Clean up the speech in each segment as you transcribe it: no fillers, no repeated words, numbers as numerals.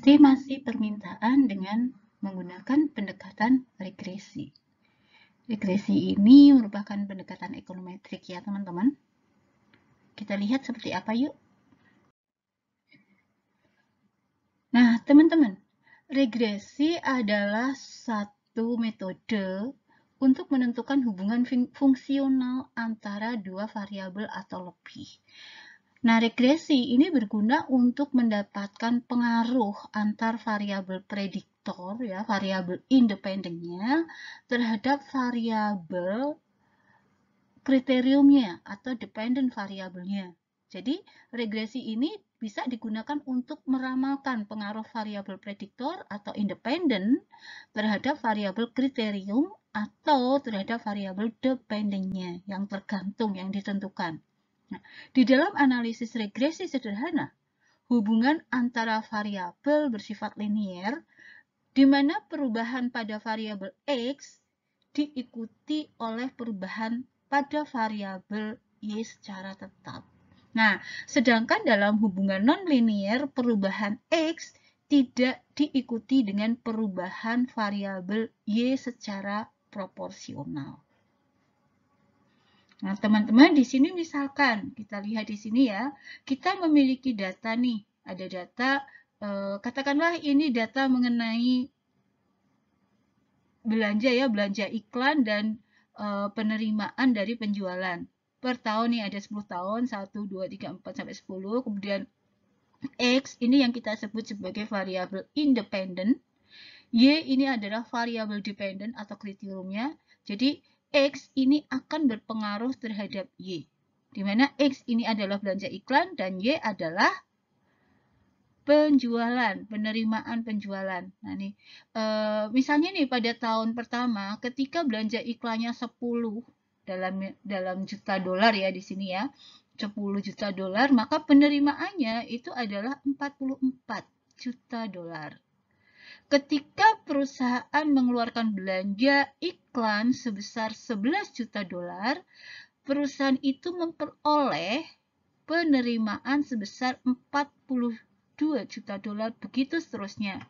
Estimasi permintaan dengan menggunakan pendekatan regresi. Regresi ini merupakan pendekatan ekonometrik ya teman-teman. Kita lihat seperti apa yuk. Nah teman-teman, regresi adalah satu metode untuk menentukan hubungan fungsional antara dua variabel atau lebih. Nah, regresi ini berguna untuk mendapatkan pengaruh antar variabel prediktor, ya, variabel independennya terhadap variabel kriteriumnya atau dependent variabelnya. Jadi, regresi ini bisa digunakan untuk meramalkan pengaruh variabel prediktor atau independen terhadap variabel kriterium atau terhadap variabel dependentnya yang tergantung, yang ditentukan. Nah, di dalam analisis regresi sederhana, hubungan antara variabel bersifat linier, di mana perubahan pada variabel X diikuti oleh perubahan pada variabel Y secara tetap. Nah, sedangkan dalam hubungan non-linier, perubahan X tidak diikuti dengan perubahan variabel Y secara proporsional. Nah, teman-teman, di sini misalkan kita lihat di sini ya, kita memiliki data nih, ada data, katakanlah ini data mengenai belanja ya, belanja iklan dan penerimaan dari penjualan. Per tahun nih ada 10 tahun, 1, 2, 3, 4, sampai 10, kemudian X ini yang kita sebut sebagai variabel independen, Y ini adalah variabel dependent atau kriteriumnya, jadi X ini akan berpengaruh terhadap Y, di mana X ini adalah belanja iklan dan Y adalah penjualan, penerimaan penjualan. Nah, nih, misalnya nih pada tahun pertama ketika belanja iklannya 10 dalam juta dolar ya di sini ya, 10 juta dolar, maka penerimaannya itu adalah 44 juta dolar. Ketika perusahaan mengeluarkan belanja iklan sebesar 11 juta dolar, perusahaan itu memperoleh penerimaan sebesar 42 juta dolar, begitu seterusnya.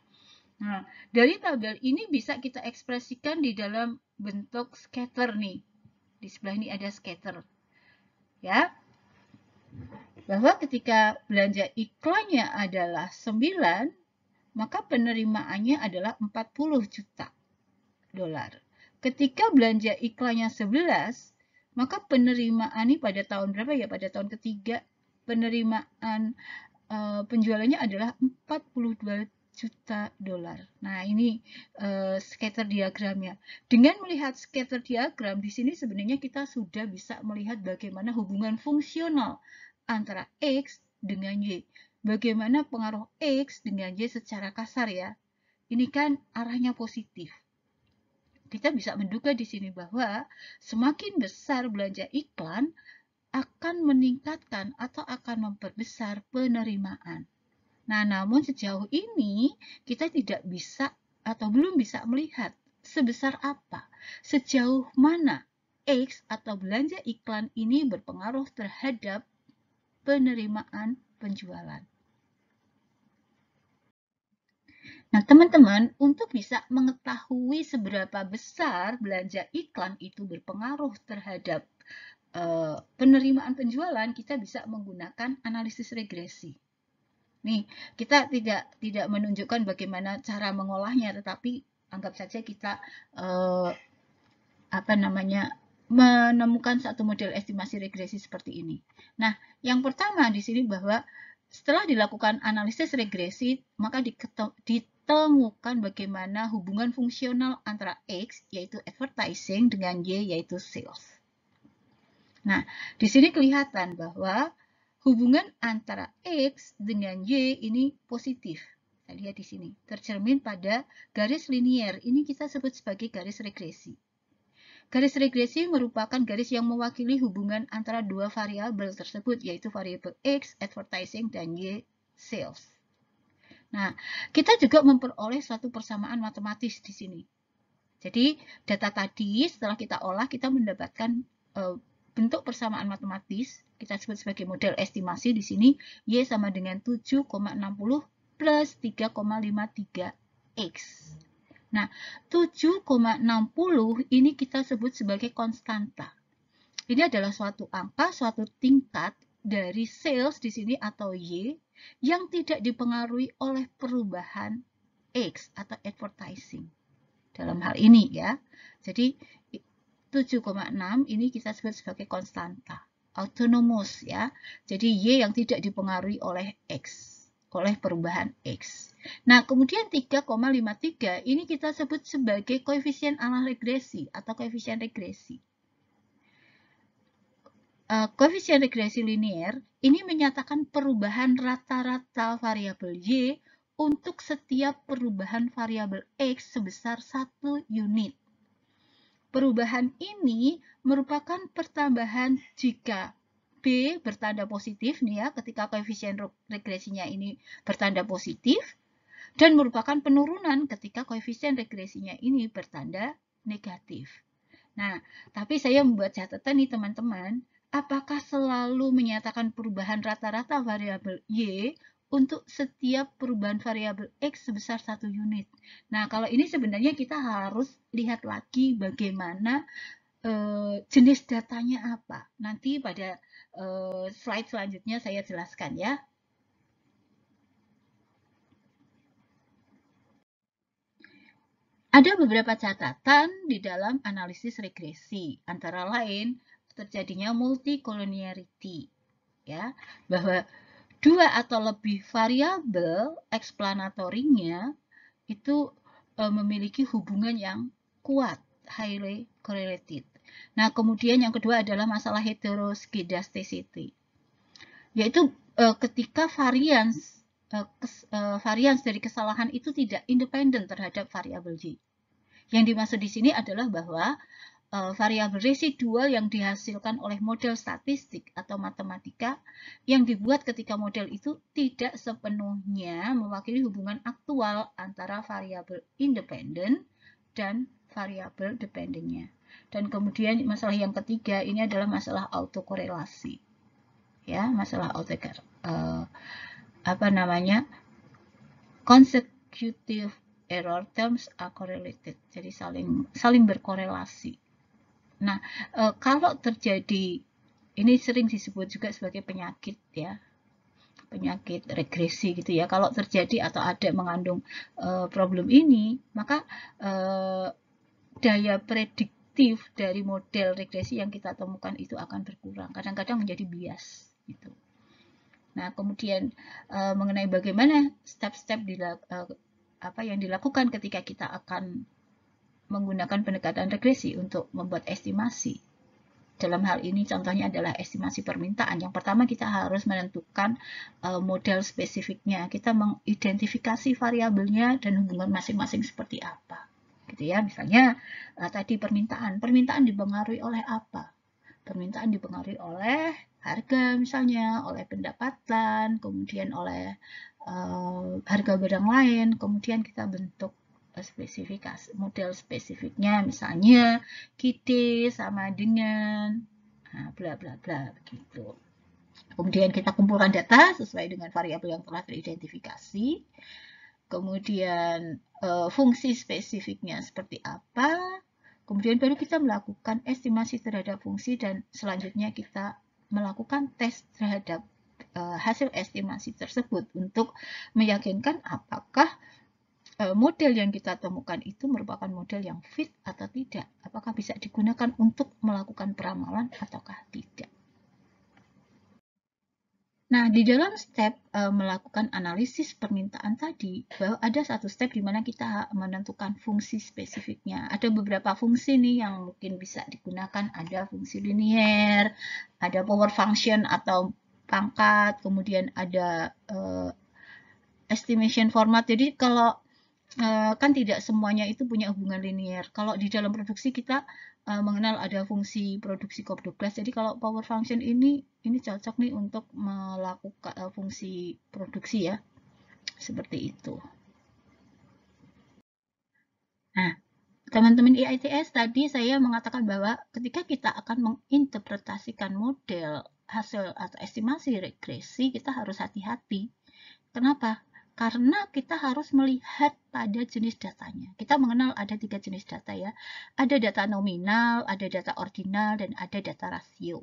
Nah, dari tabel ini bisa kita ekspresikan di dalam bentuk scatter nih. Di sebelah ini ada scatter. Ya. Bahwa ketika belanja iklannya adalah 9, maka penerimaannya adalah 40 juta dolar. Ketika belanja iklannya 11, maka penerimaan ini pada tahun berapa ya? Pada tahun ketiga, penerimaan penjualannya adalah 42 juta dolar. Nah, ini scatter diagramnya. Dengan melihat scatter diagram, di sini sebenarnya kita sudah bisa melihat bagaimana hubungan fungsional antara X dengan Y. Bagaimana pengaruh X dengan Y secara kasar ya. Ini kan arahnya positif. Kita bisa menduga di sini bahwa semakin besar belanja iklan akan meningkatkan atau akan memperbesar penerimaan. Nah, namun sejauh ini kita tidak bisa atau belum bisa melihat sebesar apa, sejauh mana X atau belanja iklan ini berpengaruh terhadap penerimaan penjualan. Nah, teman-teman, untuk bisa mengetahui seberapa besar belanja iklan itu berpengaruh terhadap penerimaan penjualan, kita bisa menggunakan analisis regresi. Nih, kita tidak menunjukkan bagaimana cara mengolahnya, tetapi anggap saja kita menemukan satu model estimasi regresi seperti ini. Nah, yang pertama di sini bahwa setelah dilakukan analisis regresi, maka ditemukan bagaimana hubungan fungsional antara X, yaitu advertising, dengan Y, yaitu sales. Nah, di sini kelihatan bahwa hubungan antara X dengan Y ini positif. Kita lihat di sini, tercermin pada garis linier. Ini kita sebut sebagai garis regresi. Garis regresi merupakan garis yang mewakili hubungan antara dua variabel tersebut, yaitu variabel X, advertising, dan Y, sales. Nah, kita juga memperoleh suatu persamaan matematis di sini. Jadi, data tadi setelah kita olah, kita mendapatkan bentuk persamaan matematis, kita sebut sebagai model estimasi di sini, Y sama dengan 7,60 plus 3,53 X. Nah, 7,60 ini kita sebut sebagai konstanta. Ini adalah suatu angka, suatu tingkat dari sales di sini atau Y yang tidak dipengaruhi oleh perubahan X atau advertising. Dalam hal ini ya. Jadi 7,6 ini kita sebut sebagai konstanta, autonomous ya. Jadi Y yang tidak dipengaruhi oleh X, oleh perubahan X. Nah, kemudian 3,53 ini kita sebut sebagai koefisien ala regresi atau koefisien regresi. Koefisien regresi linear ini menyatakan perubahan rata-rata variabel Y untuk setiap perubahan variabel X sebesar 1 unit. Perubahan ini merupakan pertambahan jika B bertanda positif nih ya, ketika koefisien regresinya ini bertanda positif, dan merupakan penurunan ketika koefisien regresinya ini bertanda negatif. Nah, tapi saya membuat catatan nih teman-teman, apakah selalu menyatakan perubahan rata-rata variabel Y untuk setiap perubahan variabel X sebesar 1 unit. Nah, kalau ini sebenarnya kita harus lihat lagi bagaimana jenis datanya apa. Nanti pada slide selanjutnya saya jelaskan ya. Ada beberapa catatan di dalam analisis regresi, antara lain terjadinya multicollinearity, ya, bahwa dua atau lebih variabel eksplanatorinya itu memiliki hubungan yang kuat, highly correlated. Nah, kemudian yang kedua adalah masalah heteroskedasticity, yaitu ketika varians dari kesalahan itu tidak independen terhadap variabel Y. Yang dimaksud di sini adalah bahwa variabel residual yang dihasilkan oleh model statistik atau matematika yang dibuat ketika model itu tidak sepenuhnya mewakili hubungan aktual antara variabel independen dan variabel dependennya. Dan kemudian masalah yang ketiga ini adalah masalah autokorelasi. Ya, masalah consecutive error terms are correlated, jadi saling berkorelasi. Nah, kalau terjadi, ini sering disebut juga sebagai penyakit ya, penyakit regresi gitu ya. Kalau terjadi atau ada mengandung problem ini, maka daya prediktif dari model regresi yang kita temukan itu akan berkurang. Kadang-kadang menjadi bias gitu. Nah, kemudian mengenai bagaimana step-step yang dilakukan ketika kita akan menggunakan pendekatan regresi untuk membuat estimasi. Dalam hal ini contohnya adalah estimasi permintaan. Yang pertama kita harus menentukan model spesifiknya. Kita mengidentifikasi variabelnya dan hubungan masing-masing seperti apa. Gitu ya. Misalnya tadi permintaan. Permintaan dipengaruhi oleh apa? Permintaan dipengaruhi oleh harga misalnya, oleh pendapatan, kemudian oleh harga barang lain, kemudian kita bentuk spesifikasi model spesifiknya, misalnya KD sama dengan bla bla bla begitu. Kemudian kita kumpulkan data sesuai dengan variabel yang telah teridentifikasi. Kemudian fungsi spesifiknya seperti apa. Kemudian baru kita melakukan estimasi terhadap fungsi dan selanjutnya kita melakukan tes terhadap hasil estimasi tersebut untuk meyakinkan apakah model yang kita temukan itu merupakan model yang fit atau tidak. Apakah bisa digunakan untuk melakukan peramalan ataukah tidak. Nah, di dalam step melakukan analisis permintaan tadi, bahwa ada satu step di mana kita menentukan fungsi spesifiknya. Ada beberapa fungsi nih yang mungkin bisa digunakan. Ada fungsi linear, ada power function atau pangkat, kemudian ada estimation format. Jadi kalau kan tidak semuanya itu punya hubungan linear. Kalau di dalam produksi kita mengenal ada fungsi produksi Cobb-Douglas. Jadi kalau power function ini cocok nih untuk melakukan fungsi produksi ya. Seperti itu. Nah, teman-teman IITS tadi saya mengatakan bahwa ketika kita akan menginterpretasikan model hasil atau estimasi regresi, kita harus hati-hati. Kenapa? Karena kita harus melihat pada jenis datanya. Kita mengenal ada 3 jenis data ya. Ada data nominal, ada data ordinal, dan ada data rasio.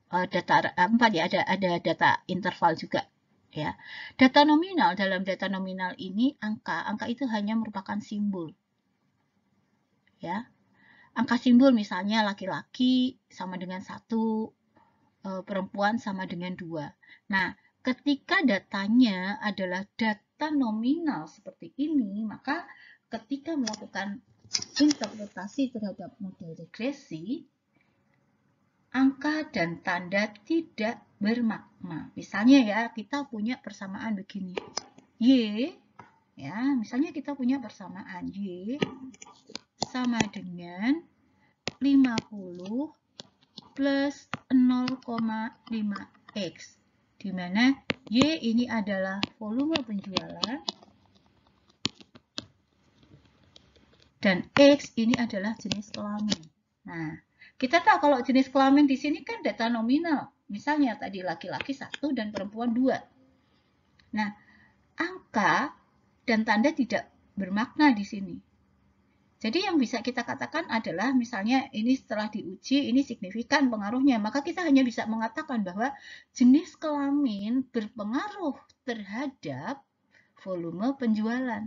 Data 4 ya, ada data interval juga. Ya. Data nominal, dalam data nominal ini angka itu hanya merupakan simbol. Ya. Angka simbol misalnya laki-laki sama dengan 1, perempuan sama dengan 2. Nah, ketika datanya adalah data nominal seperti ini, maka ketika melakukan interpretasi terhadap model regresi, angka dan tanda tidak bermakna. Misalnya ya, kita punya persamaan begini. Y, ya, misalnya kita punya persamaan Y sama dengan 50 plus 0,5x, di mana Y ini adalah volume penjualan dan X ini adalah jenis kelamin. Nah, kita tahu kalau jenis kelamin di sini kan data nominal. Misalnya tadi laki-laki 1 dan perempuan 2. Nah, angka dan tanda tidak bermakna di sini. Jadi yang bisa kita katakan adalah misalnya ini setelah diuji, ini signifikan pengaruhnya. Maka kita hanya bisa mengatakan bahwa jenis kelamin berpengaruh terhadap volume penjualan.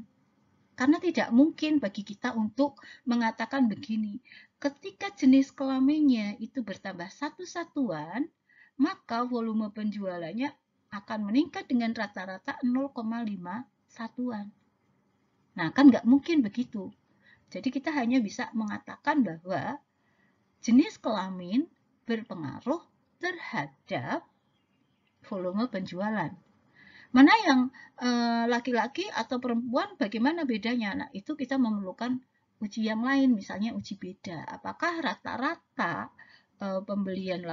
Karena tidak mungkin bagi kita untuk mengatakan begini. Ketika jenis kelaminnya itu bertambah 1 satuan, maka volume penjualannya akan meningkat dengan rata-rata 0,5 satuan. Nah, kan nggak mungkin begitu. Jadi kita hanya bisa mengatakan bahwa jenis kelamin berpengaruh terhadap volume penjualan. Mana yang laki-laki atau perempuan, bagaimana bedanya? Nah, itu kita memerlukan uji yang lain, misalnya uji beda. Apakah rata-rata pembelian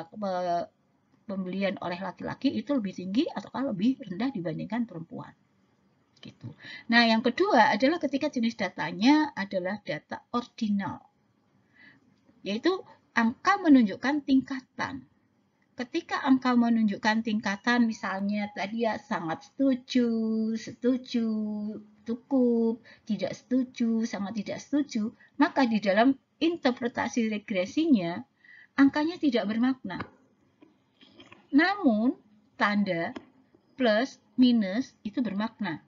oleh laki-laki itu lebih tinggi ataukah lebih rendah dibandingkan perempuan? Gitu. Nah, yang kedua adalah ketika jenis datanya adalah data ordinal, yaitu angka menunjukkan tingkatan. Ketika angka menunjukkan tingkatan, misalnya tadi ya sangat setuju, setuju, cukup, tidak setuju, sangat tidak setuju, maka di dalam interpretasi regresinya, angkanya tidak bermakna. Namun, tanda plus, minus itu bermakna.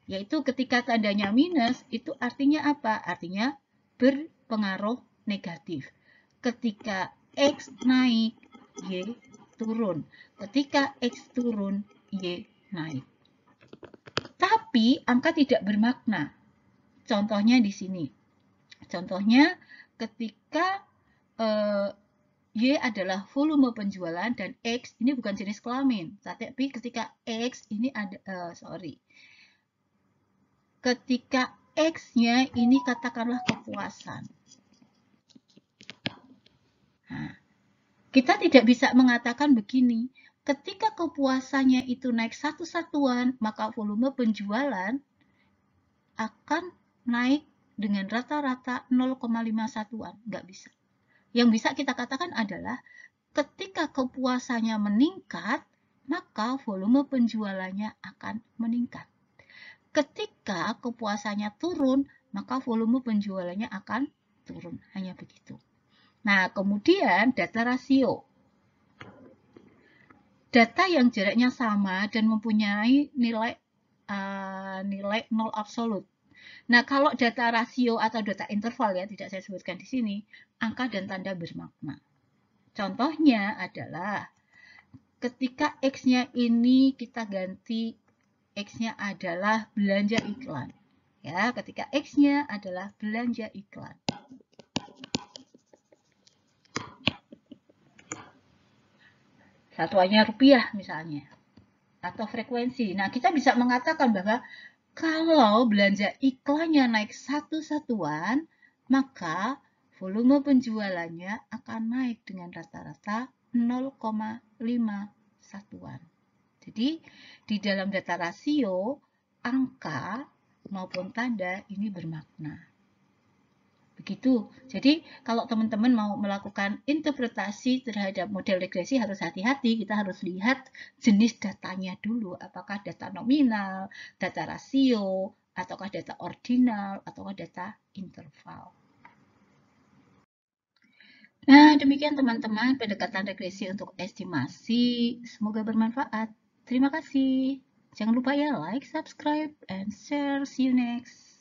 Yaitu ketika tandanya minus, itu artinya apa? Artinya berpengaruh negatif. Ketika X naik, Y turun. Ketika X turun, Y naik. Tapi angka tidak bermakna. Contohnya di sini. Contohnya ketika Y adalah volume penjualan dan X ini bukan jenis kelamin. Tapi ketika X ini ada, ketika X-nya ini katakanlah kepuasan. Nah, kita tidak bisa mengatakan begini, ketika kepuasannya itu naik 1 satuan, maka volume penjualan akan naik dengan rata-rata 0,5 satuan. Nggak bisa. Yang bisa kita katakan adalah ketika kepuasannya meningkat, maka volume penjualannya akan meningkat. Ketika kepuasannya turun, maka volume penjualannya akan turun. Hanya begitu. Nah, kemudian data rasio. Data yang jaraknya sama dan mempunyai nilai nol absolut. Nah, kalau data rasio atau data interval ya, tidak saya sebutkan di sini, angka dan tanda bermakna. Contohnya adalah ketika X-nya ini kita ganti X-nya adalah belanja iklan. Ya, ketika X-nya adalah belanja iklan. Satuannya rupiah misalnya. Atau frekuensi. Nah, kita bisa mengatakan bahwa kalau belanja iklannya naik 1 satuan, maka volume penjualannya akan naik dengan rata-rata 0,5 satuan. Jadi, di dalam data rasio, angka maupun tanda ini bermakna. Begitu. Jadi kalau teman-teman mau melakukan interpretasi terhadap model regresi harus hati-hati. Kita harus lihat jenis datanya dulu. Apakah data nominal, data rasio, ataukah data ordinal, ataukah data interval. Nah, demikian teman-teman pendekatan regresi untuk estimasi. Semoga bermanfaat. Terima kasih. Jangan lupa ya like, subscribe, and share. See you next.